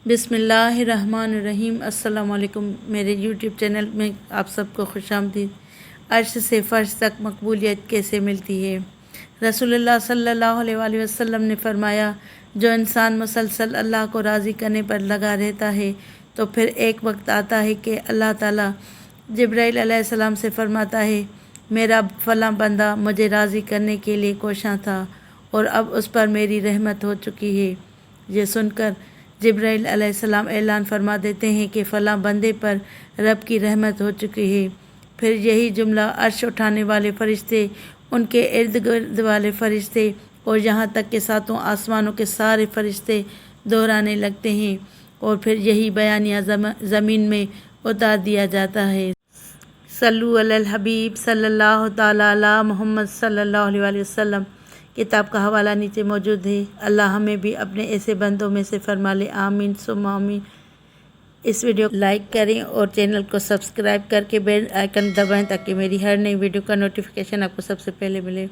بسم اللہ الرحمن الرحیم۔ السلام علیکم۔ میرے یوٹیوب چینل میں آپ سب کو خوش آمدید۔ عرش سے فرش تک مقبولیت کیسے ملتی ہے؟ رسول اللہ صلی اللہ علیہ وآلہ وسلم نے فرمایا، جو انسان مسلسل اللہ کو راضی کرنے پر لگا رہتا ہے تو پھر ایک وقت آتا ہے کہ اللہ تعالیٰ جبرائیل علیہ السلام سے فرماتا ہے، میرا فلاں بندہ مجھے راضی کرنے کے لیے کوشاں تھا اور اب اس پر میری رحمت ہو چکی ہے۔ یہ سن کر جبرائیل علیہ السلام اعلان فرما دیتے ہیں کہ فلاں بندے پر رب کی رحمت ہو چکی ہے۔ پھر یہی جملہ عرش اٹھانے والے فرشتے، ان کے ارد گرد والے فرشتے اور یہاں تک کہ ساتوں آسمانوں کے سارے فرشتے دہرانے لگتے ہیں، اور پھر یہی بیانیہ زمین میں اتار دیا جاتا ہے۔ صلو علی الحبیب صلی اللہ تعالیٰ علی محمد صلی اللہ علیہ وآلہ وسلم۔ کتاب کا حوالہ نیچے موجود ہے۔ اللہ ہمیں بھی اپنے ایسے بندوں میں سے فرما لے، آمین ثم آمین۔ اس ویڈیو کو لائک کریں اور چینل کو سبسکرائب کر کے بیل آئیکن دبائیں تاکہ میری ہر نئی ویڈیو کا نوٹیفیکیشن آپ کو سب سے پہلے ملے۔